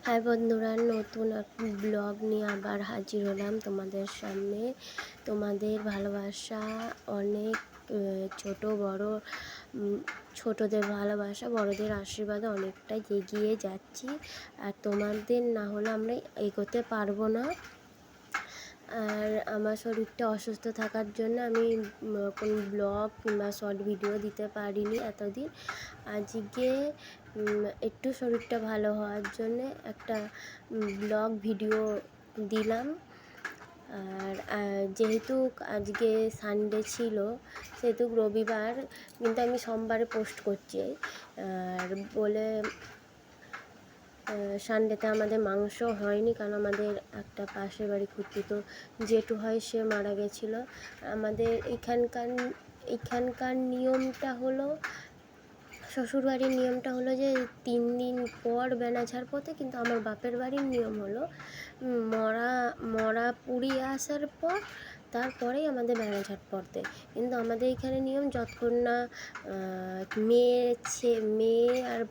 High বন্ধুরা, নতুন এক ব্লগ নিয়ে আবার হাজির হলাম তোমাদের সামনে। তোমাদের ভালোবাসা অনেক, ছোট বড়, ছোটদের ভালোবাসা বড়দের আশীর্বাদে অনেকটাই এগিয়ে যাচ্ছি। আর তোমাদের না হলে আমরা এগোতে পারবো না। আর আমার শরীরটা অসুস্থ থাকার জন্য আমি কোনো ব্লগ কিংবা শর্ট ভিডিও দিতে পারিনি এতদিন। আজকে একটু শরীরটা ভালো হওয়ার জন্যে একটা ব্লগ ভিডিও দিলাম। আর যেহেতু আজকে সানডে ছিল, সেহেতু রবিবার, কিন্তু আমি সোমবারে পোস্ট করছি। আর বলে সানডেতে আমাদের মাংস হয়নি, কারণ আমাদের একটা পাশের বাড়ি খুঁড়তুতো জেঠু হয়, সে মারা গেছিলো। আমাদের এখানকার নিয়মটা হলো, শ্বশুরবাড়ির নিয়মটা হলো যে 3 দিন পর বেনাঝাড় পোঁতে, কিন্তু আমার বাপের বাড়ির নিয়ম হলো মরা পুড়িয়ে আসার পর তারপরেই আমাদের বেনাঝাড় পড়তে। কিন্তু আমাদের এখানে নিয়ম, যতক্ষণ না মেয়ে আর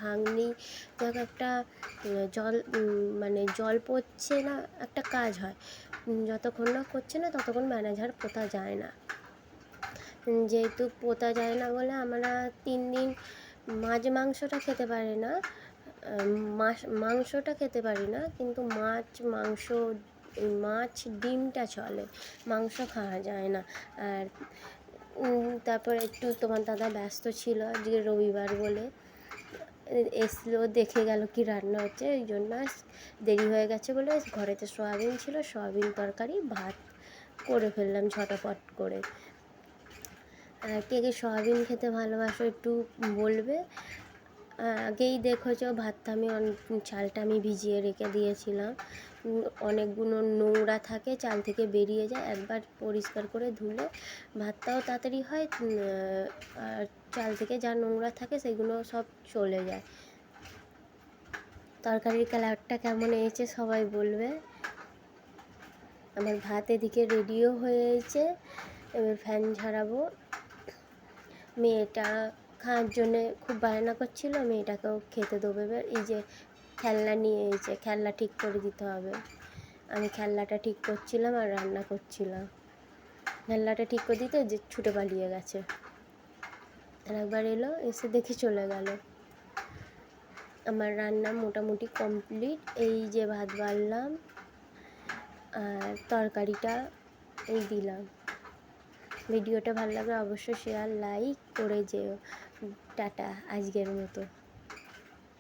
ভাগ্নি যাক একটা জল পড়ছে না, একটা কাজ হয়, যতক্ষণ না করছে না ততক্ষণ বেনাঝাড় পোঁতা যায় না। যেহেতু পোঁতা যায় না বলে আমরা 3 দিন মাংসটা খেতে পারি না, মাংসটা খেতে পারি না, কিন্তু মাছ ডিমটা চলে, মাংস খাওয়া যায় না। আর তারপর একটু তোমার দাদা ব্যস্ত ছিল, আজকে রবিবার বলে এসলো, দেখে গেল কি রান্না হচ্ছে, ওই জন্য দেরি হয়ে গেছে বলে ঘরেতে সয়াবিন ছিল, সয়াবিন তরকারি ভাত করে ফেললাম ঝটাপট করে। আর কে কে সয়াবিন খেতে ভালোবাসো একটু বলবে। আগেই দেখেছ চালটা আমি ভিজিয়ে রেখে দিয়েছিলাম। অনেকগুলো নোংরা থাকে, চাল থেকে বেরিয়ে যায়, একবার পরিষ্কার করে ধুলে ভাতটাও তাড়াতাড়ি হয়, আর চাল থেকে যা নোংরা থাকে সেগুলো সব চলে যায়। তরকারির কালারটা কেমন হয়েছে সবাই বলবে। আমার ভাত এদিকে রেডিও হয়েছে, এবার ফ্যান ঝাড়াবো। মেয়েটা খাওয়ার জন্যে খুব বায়না করছিল, মেয়েটাকেও খেতে দেবো। এবার এই যে খেলনা নিয়ে এসেছে, খেলনা ঠিক করে দিতে হবে। আমি খেলনাটা ঠিক করছিলাম আর রান্না করছিলাম। খেলনাটা ঠিক করে দিতে যে ছুটে পালিয়ে গেছে, আর একবার এলো, এসে দেখে চলে গেল। আমার রান্না মোটামুটি কমপ্লিট। এই যে ভাত বাড়লাম আর তরকারিটা এই দিলাম। ভিডিওটা ভালো লাগলে অবশ্যই শেয়ার লাইক করে যেও। টাটা আজকের মতো।